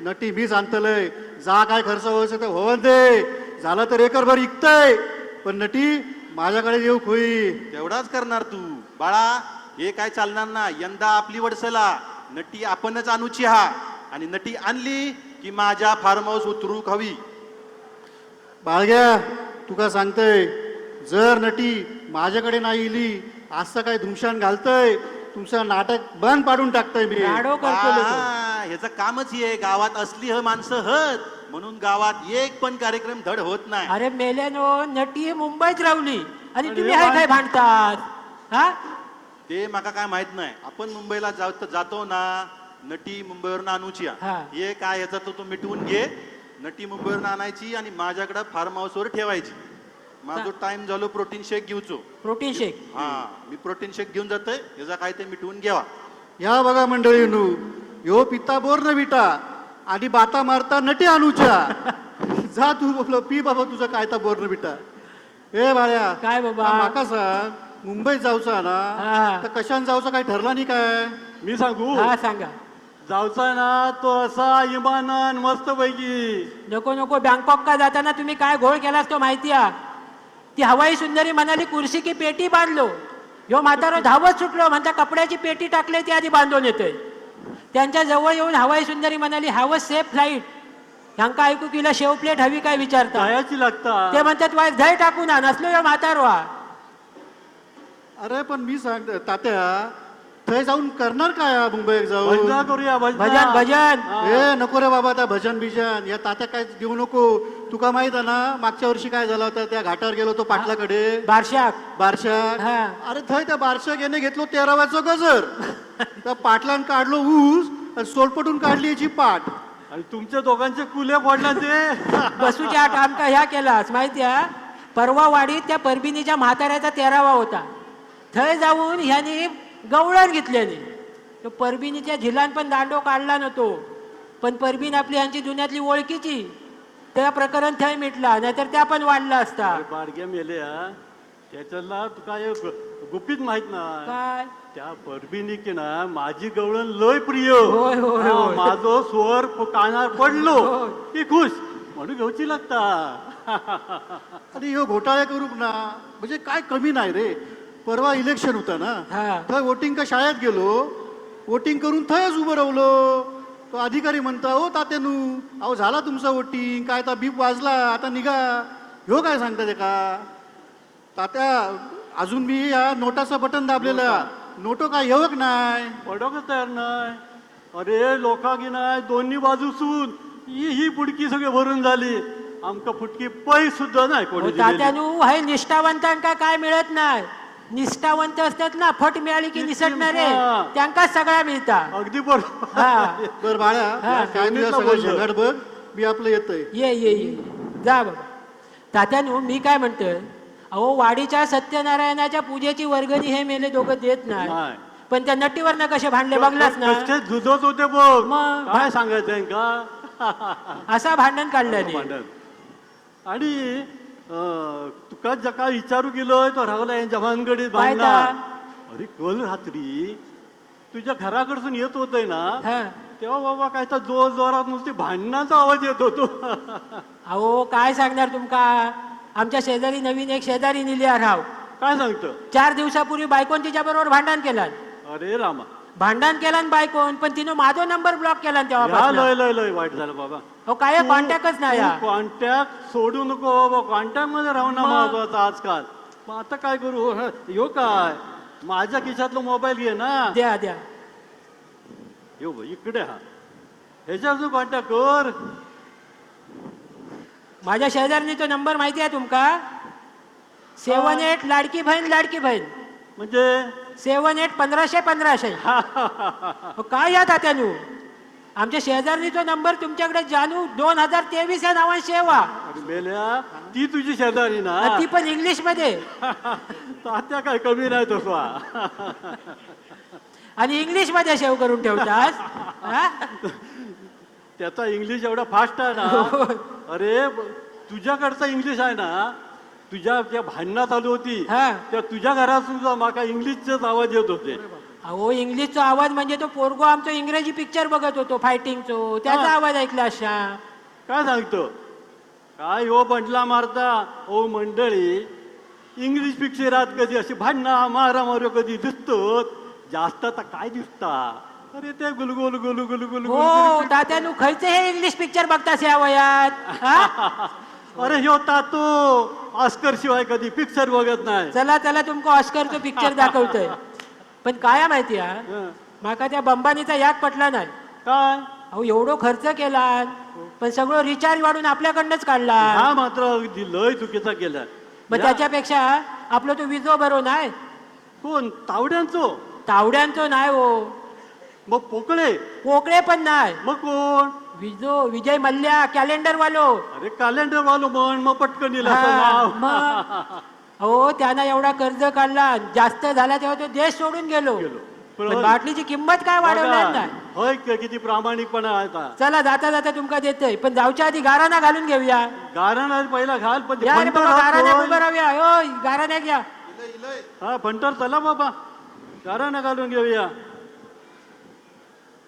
नटी मीच आणतलंय, जा काय खर्च व्हायचं तर होऊन दे, झालं तर एकरभर इकतय, पण नटी माझ्याकडे येऊ खोई. तेवढाच करणार तू बाळा, हे काय चालणार ना. यंदा आपली वडसला नटी आपणच आणूची हा, आणि नटी आणली की माझ्या फार्म हाऊस उतरूक हवी. बाळग्या तू का सांगतय, जर नटी माझ्याकडे नाही इली असं काय धुमशान घालतय, तुमचं नाटक बंद पाडून टाकतय मी. राडो करतो लोक. ह्याचं कामच हे, गावात असली ह माणसं हत म्हणून गावात एक पण कार्यक्रम धड होत नाही. अरे मेल्यानो, नटी मुंबईत रावली आणि तुम्ही हाय काय भांडतात हा? ते माका काय माहित नाही. आपण मुंबईला जातो ना, नटी मुंबईवरून आणूची हा. हा. हे काय ह्याचा तो मिटवून घे. नटी मुंबईवरून आणायची आणि माझ्याकडे फार्म हाऊसवर ठेवायची. माझा टाइम झालो प्रोटीन शेक घेऊचो. प्रोटीन शेक. हा, मी प्रोटीन शेक घेऊन जातोय, याचा काय ते मिटवून घ्यावा. या बघा मंडळीनू, ह्यो पिता बोर न विटा आणि बाता मारता नटी आणूच्या. जा तू बोल पी बाबा तुझं काय तर बोर न विटा. ए बाळ्या काय बाबा? माका सांग, मुंबईत जाऊचा हा. ना तर कशाने जाऊचा काय ठरला नाही काय? मी सांगू, हा सांगा. जाऊचा ना तो असा इमानान मस्त पैकी. नको नको, बँकॉक का जाताना तुम्ही काय घोळ केलास तो माहिती आहे. ती हवाई सुंदरी म्हणाली कुर्सी की पेटी बांधलो, ह्यो म्हातारो धावत सुटलो, म्हणता कपड्याची पेटी टाकले ती आधी बांधून येतोय. त्यांच्या जवळ येऊन हवाई सुंदरी म्हणाली हॅव अ सेफ फ्लाईट. ह्यांका ऐकू तिला शेव प्लेट हवी काय विचारता. जायची लागता. ते म्हणतात वाय धय टाकून आण, असलो ह्यो म्हातारो हा. अरे पण मी सांग तात्या, थंय जाऊन करणार काय हा मुंबईत जाऊन? भजना करूया भजन भजन. ए नको रे बाबा त्या भजन बिजन, या तात्या काय देऊ नको. तुका माहित आहे ना मागच्या वर्षी काय झालं होतं, त्या घाटावर गेलो तो पाटलाकडे बारशाक. बारशा. हा. अरे थंय त्या बारशा घेणे घेतलो 13वाचं गजर, त्या पाटलान काढलो ऊस आणि सोलपटून काढली याची पाट. आणि तुमच्या दोघांचे कुले पडला ते. बसूच्या आठ आमका ह्या केलास माहिती आहे. परवा वाडीत त्या परबिनीच्या म्हाताऱ्याचा 13वा होता. थंय जाऊन ह्यानी गवळण घेतल्याने. तो परबिनीच्या झिलान पण दांडो काढला नव्हतो, पण परबीन आपली ह्यांची जुन्यातली ओळखीची, त्या प्रकरण थंय मिटला, नाहीतर त्या पण वाढला असता. अरे बाडग्या मेले हा, त्याच्याला तुका एक गुपित माहित ना. काय? त्या परबिनी की ना माझी गवळण लय प्रिय. होय, होय, हा, होय. माझो स्वर कानार पडलो होय. की खुश म्हणून घेऊची लागता. आणि ह्यो घोटाळे करू ना, म्हणजे काय कमी नाही रे. परवा इलेक्शन होतं ना, हा. थंय वोटिंग का शाळेत गेलो, वोटिंग करून थंयच उभं राहिलो. तो अधिकारी म्हणता हो तात्यानू, अहो झाला तुमचं वोटिंग, काय तर बीप वाजला आता निघा. ह्यो काय सांगता ते का तात्या, अजून मी या नोटाचं बटन दाबलेलं, नोटो काय येवक नाही. पडकच तयार नाही. अरे लोका की नाही दोन्ही बाजूसून ही फुटकी सगळी भरून झाली. आमका फुटकी पै सुद्धा नाही कोणी दिलेली. तात्यानू हे निष्ठावंतांका काय मिळत नाही. निष्ठावंत असतात ना, फट मिळाली की निसटणारे, हा. त्यांका सगळ्या मिळतात. अगदी बरोबर. हा. बर बाळा, हा. काय तुझ्या सगळं झगड बघ, मी आपलं येतंय. ये ये ये जा बाबा. तात्यानू मी काय म्हणतोय, अहो वाडीच्या सत्यनारायणाच्या पूजेची वर्गणी हे मेले दोघं देत नाही, नाही. पण त्या नटीवरनं कसे भांडले बघलास ना. कसे जुदत होते बघ. मग काय सांगायचं का. असा भांडण काढल्याने. भांडण. आणि तुका जका विचारू गेलोय तो राहुला यांच्या भानगडीत काय भांडणार. ता? अरे कल रात्री तुझ्या घराकडसून येत होतय ना, हा. तेव्हा बाबा काय तर जोर जोरात नुसती भांडणाचा आवाज येत होतो. अहो काय सांगणार तुमका, आमच्या शेजारी नवीन एक शेजारी निलिया राव, काय सांगतो. 4 दिवसापूर्वी बायकोन तिच्या बरोबर भांडण केलं. अरे रामा, भांडण केलं बायकोन, पण तिनं माझा नंबर ब्लॉक केला या तेव्हा. लय लय लय वाईट झालं बाबा. हो काय कॉन्टॅक्टच नाही या. कॉन्टॅक्ट सोडू नको बाबा, कॉन्टॅक्ट मध्ये राहू ना मग. महत्वाचं आजकाल. मग आता काय करू. यो काय माझ्या खिशातला मोबाईल घे ना. द्या द्या. यो बघ, इकडे हा, ह्याच्यावर कॉन्टॅक्ट कर. माझ्या शेजारनी तो नंबर माहिती आहे तुमका, 78 लाडकी बहीण लाडकी बहीण, म्हणजे 78 1500 1500. काय या तात्यानू, आमच्या शेजारनी तो नंबर तुमच्याकडे जानू 2023 या नावाने सेवा. अरे मेल्या, ती तुझी शेजारी ना. ती पण इंग्लिश मध्ये. तात्या काय कमी नाही तसा. आणि इंग्लिश मध्ये सेव्ह करून ठेवतास. हा? त्याचा इंग्लिश एवढा फास्ट आहे ना. अरे तुझ्याकडचा इंग्लिश आहे ना, तुझ्या त्या भांडणात आली होती हा. त्या तुझ्या घरात सुद्धा माका इंग्लिशचेच आवाज येत होते. अहो इंग्लिशचा आवाज म्हणजे तो पोरगो आमचा इंग्रजी पिक्चर बघत होतो फायटिंगचो त्याचा हा. आवाज ऐकला अशा. काय सांगतो काय हो बंडला मारता हो मंडळी इंग्लिश पिक्चरात कधी अशी भांडणं मारामारी कधी दिसतो जास्त तर काय दिसता अरे ते गुलगुल गुलू गुलू गुलू हो तात्यानु खयचे हे इंग्लिश पिक्चर बघतास या वयात हा? अरे ह्यो तातो ऑस्कर शिवाय कधी पिक्चर बघत नाही चला चला तुमका ऑस्करचं पिक्चर दाखवतोय. पण काय माहिती हा हं. माका त्या बंबानीचा याद पटला नाही. काय अहो एवढं खर्च केला पण सगळं रिचार्ज वाढून आपल्याकडनंच काढला. हा मात्र अगदी लय चुकीचा केला मग त्याच्यापेक्षा आपलं तो विजो बरो नाही कोण तावड्यांचो तावड्यांचो नाही हो मग पोकळे पोकळे पण नाही मग कोण विजो विजय मल्ल्या कॅलेंडर वालो. अरे कॅलेंडर वालो म्हण मग पटकन येईल असं हा, नाव मग हो त्यानं एवढा कर्ज काढला जास्त झाला तेव्हा तो देश सोडून गेलो. गेलो. पण बाटलीची किंमत काय वाढवणार नाही. होय किती प्रामाणिकपणा आहे आता चला जाता जाता तुमका देतोय पण जाऊच्या आधी गाराणा घालून घेऊया. गाराणा पहिला घाल पण ते या रे फंटर बाबा हात गाराण्यात होय. उभं राहूया. होय गाराण्यात घ्या. हा फंटर चला बाबा गाराणा घालून घेऊया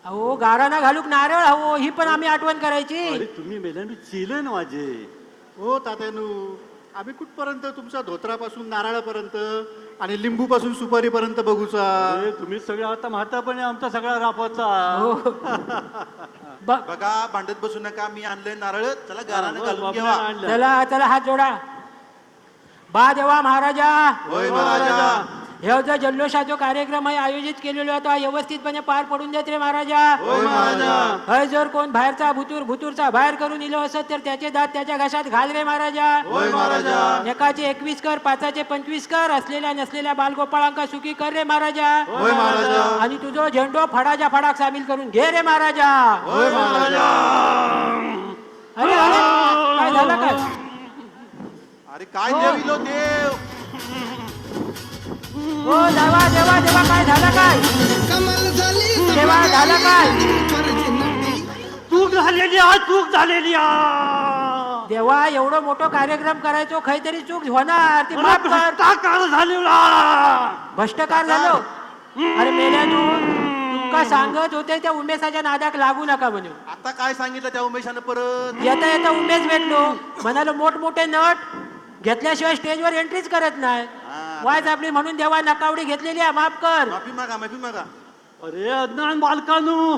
अहो गाराणा घालूक नारळ हवो ही पण आम्ही आठवण करायची. अरे तुम्ही मेल्याने चिले ना माझे हो तात्यानू आम्ही कुठपर्यंत तुमच्या धोत्रापासून नारळापर्यंत आणि लिंबूपासून सुपारीपर्यंत बघूचा. अरे तुम्ही सगळं आता म्हातापणे आमचा सगळा रापाचा हो. ब- बघा भांडत बसू नका मी आणलंय नारळ चला गारानं बस घालून बापरे घेवा. आणलं. चला चला हात जोडा. बा देवा महाराजा होय महाराजा. हे जो जल्लोषाचा कार्यक्रम आहे आयोजित केलेला होता व्यवस्थितपणे पार पडून देत रे महाराजा. होय महाराजा. हय जर कोण बाहेरचा भुतूरचा बाहेर करून इलो असत तर त्याचे दात त्याच्या घशात घाल रे महाराजा. होय महाराजा. एकाचे 21 कर 5चे 25 कर असलेल्या नसलेल्या बालगोपाळांका सुखी कर रे महाराजा. होय महाराजा. आणि तुझो झेंडो फडाच्या फडाक सामील करून घे रे महाराजा. होय महाराजा. अरे अरे काय झालं काय अरे काय देविलो देव हो देवा देवा देवा काय झालं काय देवा झालं काय चूक झालेली आहे चूक झालेली आहे देवा एवढं मोठं कार्यक्रम करायचो काहीतरी चूक होणार ती माफ कर. भ्रष्टाचार झालेला भ्रष्टकार झालो अरे मेल्यानू तुमका सांगत होते त्या उमेशाच्या नादाक लागू नका म्हणून. आता काय सांगितलं त्या उमेशानं परत येता येता उमेश भेटलो म्हणालो मोठमोठे नट घेतल्याशिवाय स्टेजवर एंट्रीच करत नाही. वायच आपली म्हणून देवा नकावडी घेतलेली आहे माफ कर. माफी मागा माफी मागा. अरे अज्ञान बालकानू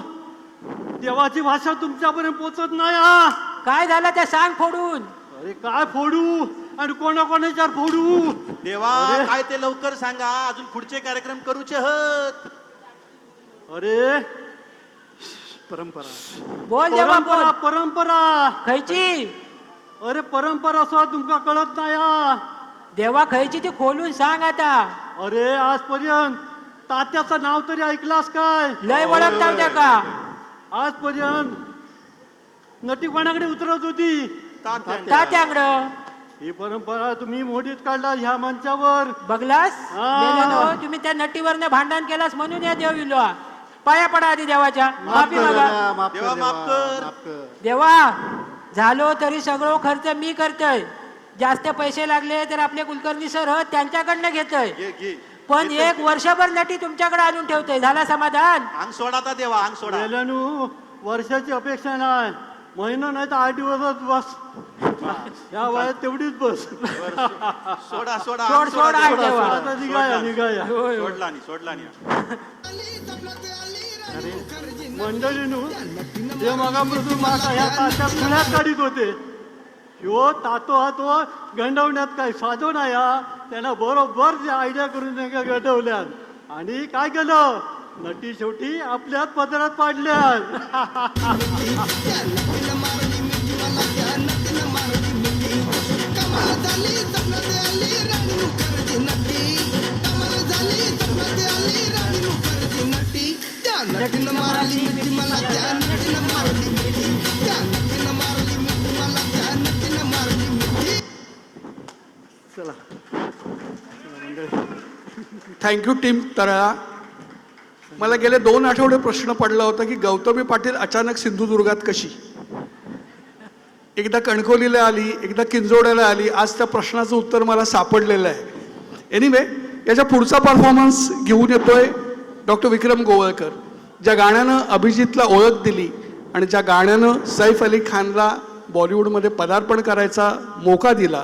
देवाची भाषा तुमच्यापर्यंत पोचत नाही हा. काय झालं ते सांग फोडून. अरे काय फोडू आणि कोणाकोणाच्या फोडू देवा अरे. काय ते लवकर सांगा अजून पुढचे कार्यक्रम करूचे हत. अरे परंपरा बोल देवा बोल परंपरा परंपरा खयची अरे परंपरा असं तुमका कळत नाही हा. देवा खयची ती खोलून सांग आता. अरे आजपर्यंत तात्याचं नाव तरी ऐकलास काय लय ओळखता त्या का आजपर्यंत नटीपणाकडे उतरत होती तात्याकडं ही परंपरा तुम्ही मोडीत काढला ह्या मंचावर बघलास हा. मेल्यानो, तुम्ही त्या नटीवरनं भांडण केलास म्हणून या देव इलो पाया पडा आधी देवाच्या माफ माफी कर मागा. देवा, माफ देवा, कर माफ देवा, कर. माफ कर. देवा झालो तरी सगळं खर्च मी करतोय. जास्त पैसे लागले तर आपले कुलकर्णी सर त्यांच्याकडनं घेतोय. घे घे पण एक वर्षभर नटी तुमच्याकडे आणून ठेवतोय. झाला समाधान. अंग सोडा आता देवा अंग सोडा. गेल्यानू वर्षाची अपेक्षा नाही महिना नाही तर 8 दिवसच बस या वयात तेवढीच बस सोडा सोडा सोड, अंग सोडा सोड, आहे देवा. देवा. आता निघाया निघाया सोडला नाही सोडला नाही. मंडळीनू ते मगापासून माका ह्या तात्या पुण्यात काढीत होते ह्यो तातो हा तो गंडवण्यात काय साधो नाही हा त्यांना बरोबर जे आयडिया करून त्यांना गंडवल्यात आणि काय केलं नटी शेवटी आपल्याच पदरात पाडल्यात चला थँक्यू टीम तळा. मला गेले 2 आठवडे प्रश्न पडला होता की गौतमी पाटील अचानक सिंधुदुर्गात कशी. एकदा कणकवलीला आली एकदा किंजोड्याला आली. आज त्या प्रश्नाचं उत्तर मला सापडलेलं आहे. एनिवे याच्या पुढचा परफॉर्मन्स घेऊन येतोय डॉक्टर विक्रम गोवळकर, ज्या गाण्यानं अभिजितला ओळख दिली आणि ज्या गाण्यानं सैफ अली खानला बॉलिवूडमध्ये पदार्पण करायचा मोका दिला,